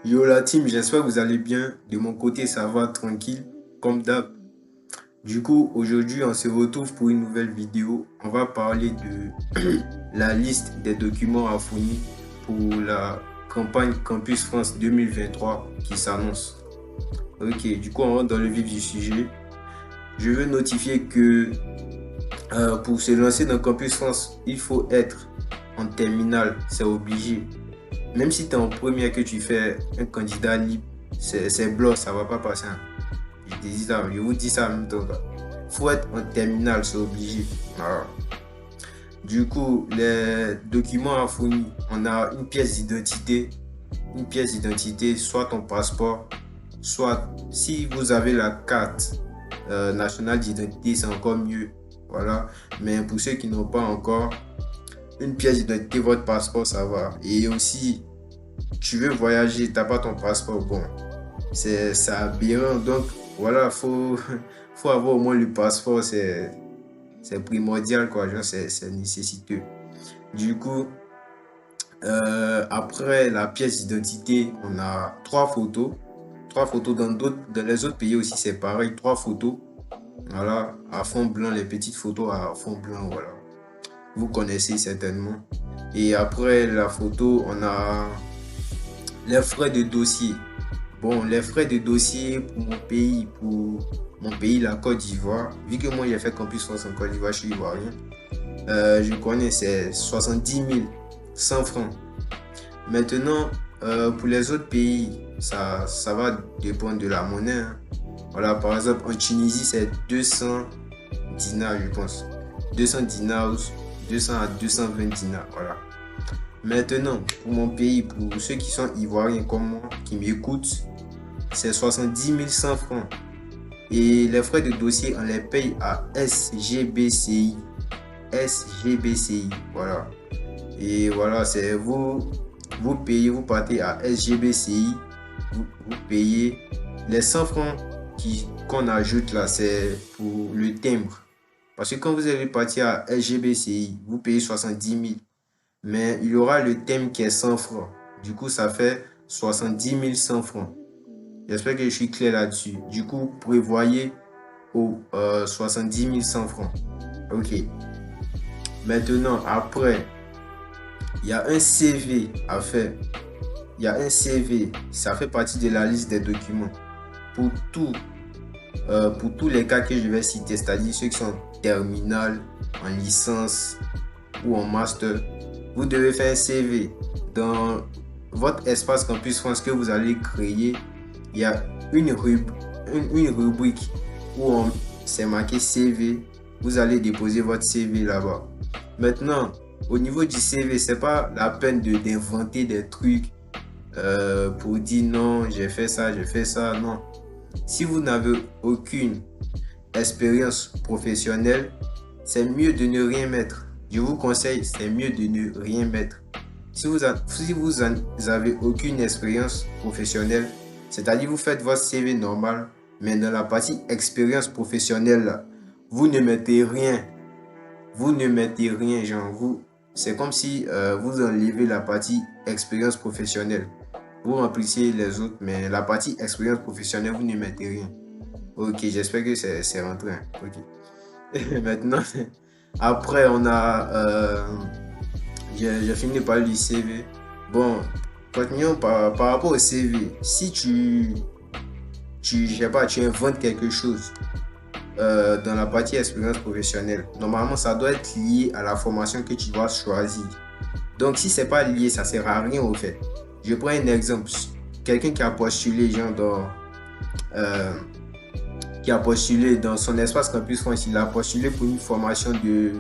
Yo la team, j'espère que vous allez bien. De mon côté, ça va tranquille, comme d'hab. Du coup, aujourd'hui, on se retrouve pour une nouvelle vidéo. On va parler de la liste des documents à fournir pour la campagne Campus France 2023 qui s'annonce. Ok, du coup, on rentre dans le vif du sujet. Je veux notifier que pour se lancer dans Campus France, il faut être en terminale, c'est obligé. Même si tu es en première que tu fais un candidat libre, c'est blanc, ça va pas passer. Je vous dis ça en même temps. Faut être en terminale, c'est obligé. Voilà. Du coup, les documents à fournir, on a une pièce d'identité, soit ton passeport, soit si vous avez la carte nationale d'identité, c'est encore mieux. Voilà. Mais pour ceux qui n'ont pas encore une pièce d'identité, votre passeport, ça va. Et aussi, tu veux voyager, t'as pas ton passeport, bon, c'est aberrant. Donc voilà, faut avoir au moins le passeport, c'est primordial, quoi, genre c'est nécessiteux. Du coup, après la pièce d'identité, on a trois photos dans les autres pays aussi, c'est pareil, trois photos, voilà, à fond blanc, les petites photos à fond blanc, voilà, vous connaissez certainement. Et après la photo, on a les frais de dossier. Bon, les frais de dossier pour mon pays, la Côte d'Ivoire, vu que moi j'ai fait Campus France en Côte d'Ivoire, je suis ivoirien, je connais, c'est 70 100 francs. Maintenant, pour les autres pays, ça va dépendre de la monnaie, hein. Voilà, par exemple, en Tunisie, c'est 200 dinars, je pense. 200 dinars, 200 à 220 dinars, voilà. Maintenant, pour mon pays, pour ceux qui sont ivoiriens comme moi, qui m'écoutent, c'est 70 100 francs. Et les frais de dossier, on les paye à SGBCI. SGBCI, voilà. Et voilà, c'est vous payez, vous partez à SGBCI, vous payez les 100 francs qu'on ajoute là, c'est pour le timbre. Parce que quand vous allez partir à SGBCI, vous payez 70 000. Mais il y aura le thème qui est 100 francs. Du coup, ça fait 70 100 francs. J'espère que je suis clair là-dessus. Du coup, prévoyez aux 100 francs. Ok. Maintenant, après, il y a un CV à faire. Il y a un CV. Ça fait partie de la liste des documents. Pour pour tous les cas que je vais citer, c'est-à-dire ceux qui sont en terminale, en licence ou en master, vous devez faire un CV. Dans votre espace Campus France que vous allez créer, il y a une rubrique où c'est marqué CV. Vous allez déposer votre CV là-bas. Maintenant, au niveau du CV, c'est pas la peine d'inventer des trucs pour dire non, j'ai fait ça, j'ai fait ça. Non. Si vous n'avez aucune expérience professionnelle, c'est mieux de ne rien mettre. Je vous conseille, c'est mieux de ne rien mettre. Si vous avez aucune expérience professionnelle, c'est-à-dire vous faites votre CV normal, mais dans la partie expérience professionnelle, vous ne mettez rien. Vous ne mettez rien, genre c'est comme si vous enlevez la partie expérience professionnelle. Vous remplissez les autres, mais la partie expérience professionnelle, vous ne mettez rien. Ok, j'espère que c'est rentré, hein. Ok. Maintenant, après, on a j'ai fini par le CV. Bon, continuons par rapport au CV. Si je sais pas, tu inventes quelque chose dans la partie expérience professionnelle, normalement, ça doit être lié à la formation que tu vas choisir. Donc, si c'est pas lié, ça sert à rien au fait. Je prends un exemple. Quelqu'un qui a postulé, genre euh, qui a postulé dans son espace Campus France, il a postulé pour une formation de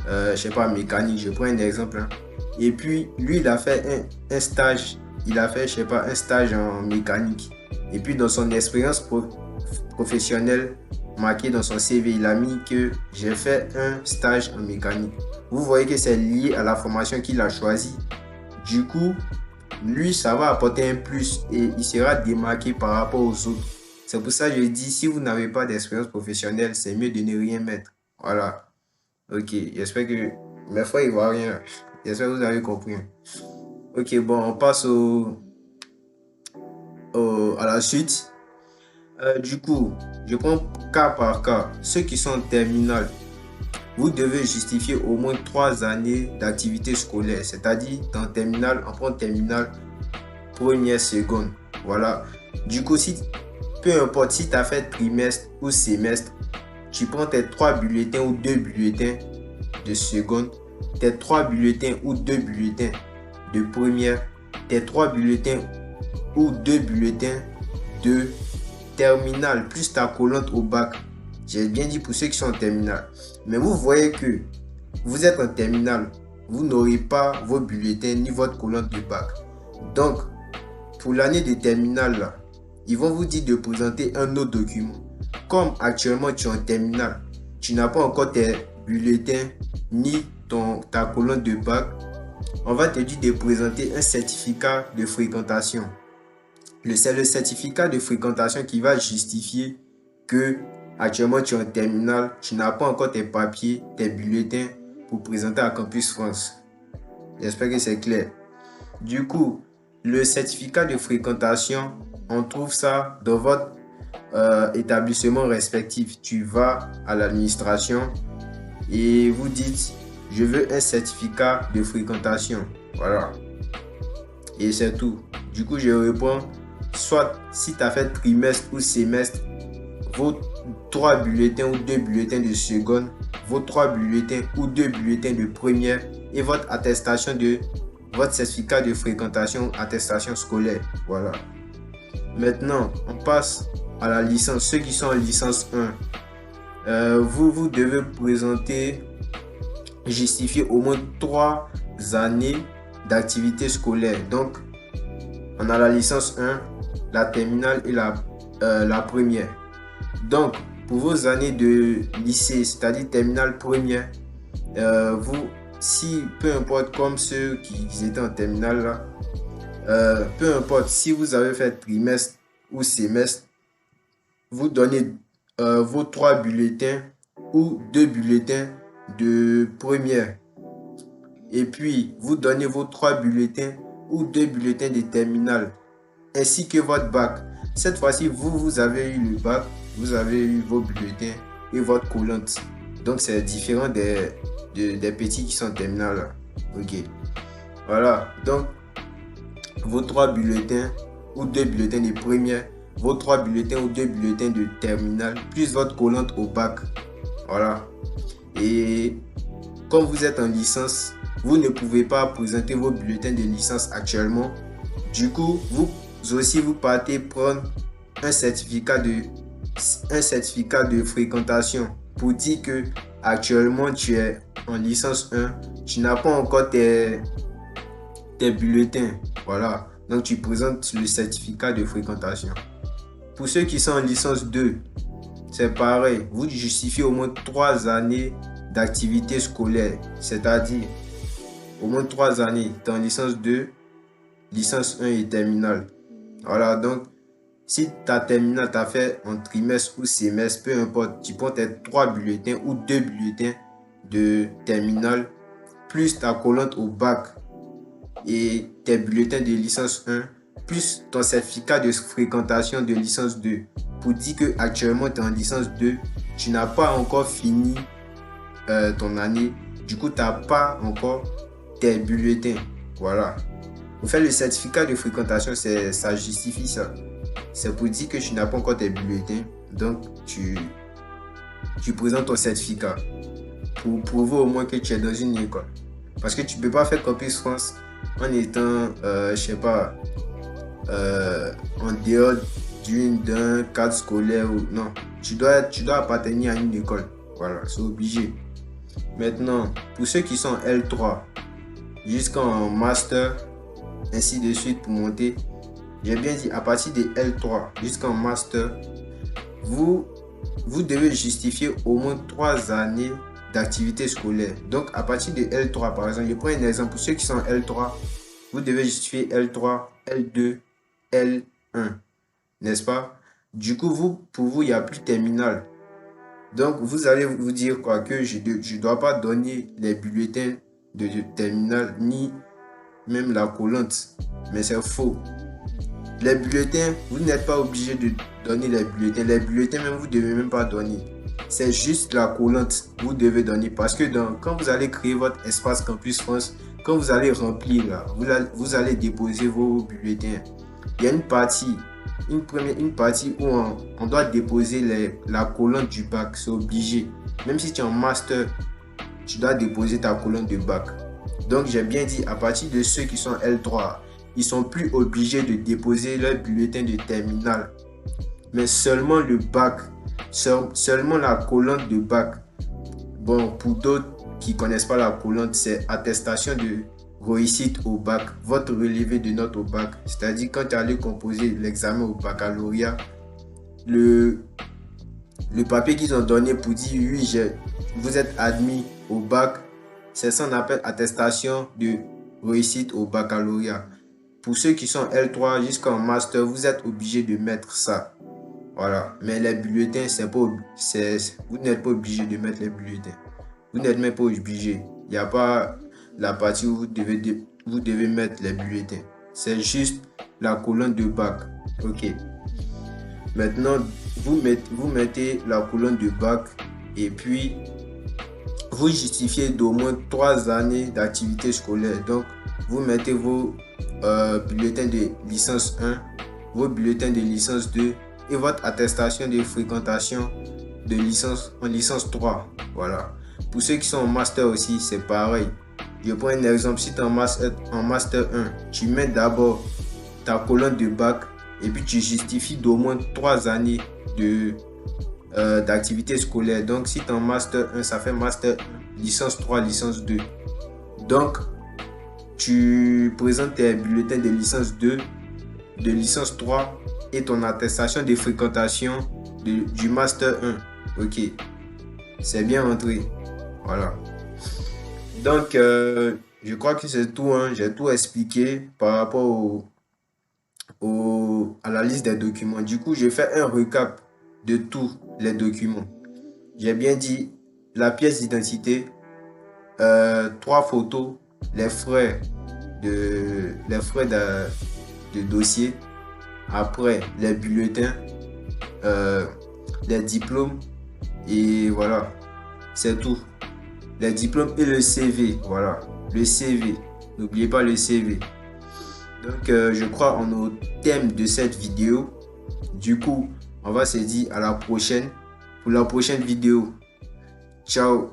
je sais pas, mécanique, je prends un exemple, hein. Et puis, lui, il a fait un stage, il a fait, je sais pas, un stage en mécanique. Et puis, dans son expérience professionnelle, marqué dans son CV, il a mis que j'ai fait un stage en mécanique. Vous voyez que c'est lié à la formation qu'il a choisie. Du coup, lui, ça va apporter un plus et il sera démarqué par rapport aux autres. C'est pour ça que je dis, si vous n'avez pas d'expérience professionnelle, c'est mieux de ne rien mettre. Voilà. Ok, j'espère que mes frères ivoiriens, j'espère que vous avez compris. Ok, bon, à la suite. Du coup, je prends cas par cas. Ceux qui sont en terminale, vous devez justifier au moins 3 années d'activité scolaire. C'est-à-dire, dans terminale, on prend terminale première, seconde. Voilà. Du coup, si, peu importe si tu as fait trimestre ou semestre, tu prends tes 3 bulletins ou 2 bulletins de seconde, tes 3 bulletins ou 2 bulletins de première, tes 3 bulletins ou 2 bulletins de terminale, plus ta collante au bac. J'ai bien dit pour ceux qui sont en terminale. Mais vous voyez que vous êtes en terminale, vous n'aurez pas vos bulletins ni votre collante de bac. Donc, pour l'année de terminale, là, ils vont vous dire de présenter un autre document. Comme actuellement tu es en terminale, tu n'as pas encore tes bulletins ni ta collante de bac, on va te dire de présenter un certificat de fréquentation. C'est le certificat de fréquentation qui va justifier que actuellement tu es en terminale, tu n'as pas encore tes papiers, tes bulletins pour présenter à Campus France. J'espère que c'est clair. Du coup, le certificat de fréquentation, on trouve ça dans votre établissement respectif. Tu vas à l'administration et vous dites je veux un certificat de fréquentation. Voilà. Et c'est tout. Du coup, je réponds soit si tu as fait trimestre ou semestre, vos 3 bulletins ou 2 bulletins de seconde, vos 3 bulletins ou 2 bulletins de première et votre attestation de votre certificat de fréquentation, attestation scolaire. Voilà. Maintenant, on passe à la licence. Ceux qui sont en licence 1, vous devez présenter, justifier au moins 3 années d'activité scolaire. Donc, on a la licence 1, la terminale et la première. Donc, pour vos années de lycée, c'est-à-dire terminale première, si peu importe comme ceux qui étaient en terminale là, peu importe si vous avez fait trimestre ou semestre, vous donnez vos 3 bulletins ou 2 bulletins de première. Et puis, vous donnez vos 3 bulletins ou 2 bulletins de terminale, ainsi que votre bac. Cette fois-ci, vous avez eu le bac, vous avez eu vos bulletins et votre collante. Donc, c'est différent des petits qui sont en terminale. Ok. Voilà. Donc, vos 3 bulletins ou 2 bulletins de première, vos 3 bulletins ou 2 bulletins de terminale, plus votre collante au bac. Voilà. Et comme vous êtes en licence, vous ne pouvez pas présenter vos bulletins de licence actuellement. Du coup, vous aussi, vous partez prendre un certificat de fréquentation pour dire que actuellement tu es en licence 1, tu n'as pas encore tes bulletins. Voilà. Donc, tu présentes le certificat de fréquentation. Pour ceux qui sont en licence 2, c'est pareil. Vous justifiez au moins 3 années d'activité scolaire. C'est-à-dire, au moins 3 années. Tu es en licence 2, licence 1 et terminale. Voilà. Donc, si ta terminale t'a fait en trimestre ou semestre, peu importe, tu prends tes 3 bulletins ou 2 bulletins de terminale, plus ta collante au bac et tes bulletins de licence 1, plus ton certificat de fréquentation de licence 2, pour dire que actuellement tu es en licence 2, tu n'as pas encore fini ton année, du coup tu n'as pas encore tes bulletins. Voilà. Vous faites le certificat de fréquentation, ça justifie ça. C'est pour dire que tu n'as pas encore tes bulletins, donc tu présentes ton certificat pour prouver au moins que tu es dans une école. Parce que tu ne peux pas faire Campus France en étant, je sais pas, en dehors d'un cadre scolaire ou non. Tu dois appartenir à une école. Voilà, c'est obligé. Maintenant, pour ceux qui sont en L3 jusqu'en master, ainsi de suite pour monter, j'ai bien dit à partir de L3 jusqu'en master, vous devez justifier au moins 3 années d'activité scolaire. Donc, à partir de L3, par exemple, je prends un exemple. Pour ceux qui sont en L3, vous devez justifier L3, L2, L1. N'est-ce pas? Du coup, pour vous, il n'y a plus terminale. Donc, vous allez vous dire quoi? Que je ne dois pas donner les bulletins de terminale, ni même la collante. Mais c'est faux. Les bulletins, vous n'êtes pas obligé de donner les bulletins. Les bulletins, même, vous ne devez même pas donner. C'est juste la collante que vous devez donner. Parce que quand vous allez créer votre espace Campus France, quand vous allez remplir, là, vous allez déposer vos bulletins. Il y a une partie où on doit déposer la collante du bac. C'est obligé. Même si tu es en master, tu dois déposer ta collante de bac. Donc, j'ai bien dit, à partir de ceux qui sont L3, ils sont plus obligés de déposer leur bulletin de terminale. Mais seulement le bac, seulement la collante de bac. Bon, pour d'autres qui ne connaissent pas la collante, c'est attestation de réussite au bac, votre relevé de notes au bac. C'est-à-dire quand tu allais composer l'examen au baccalauréat, le papier qu'ils ont donné pour dire oui, vous êtes admis au bac, c'est ça qu'on appelle attestation de réussite au baccalauréat. Pour ceux qui sont L3 jusqu'en master, vous êtes obligé de mettre ça. Voilà. Mais les bulletins, vous n'êtes pas obligé de mettre les bulletins. Vous n'êtes même pas obligé. Il n'y a pas la partie où vous devez mettre les bulletins. C'est juste la colonne de bac. Ok. Maintenant, vous mettez la colonne de bac et puis vous justifiez d'au moins 3 années d'activité scolaire. Donc, vous mettez vos bulletins de licence 1, vos bulletins de licence 2 et votre attestation de fréquentation de licence en licence 3. Voilà. Pour ceux qui sont en master aussi, c'est pareil. Je prends un exemple. Si tu es en master 1, tu mets d'abord ta colonne de bac et puis tu justifies d'au moins 3 années d'activité scolaire. Donc, si tu es en master 1, ça fait master 1, licence 3, licence 2. Donc, tu présentes tes bulletins de licence 2, de licence 3 et ton attestation de fréquentation du master 1. Ok, c'est bien rentré. Voilà. Donc, je crois que c'est tout. Hein. J'ai tout expliqué par rapport à la liste des documents. Du coup, j'ai fait un recap de tous les documents. J'ai bien dit la pièce d'identité, 3 photos, les frais de dossier, après les bulletins, les diplômes et voilà, c'est tout. Les diplômes et le CV, voilà, le CV, n'oubliez pas le CV. Donc je crois on est au thème de cette vidéo. Du coup, on va se dire à la prochaine pour la prochaine vidéo. Ciao.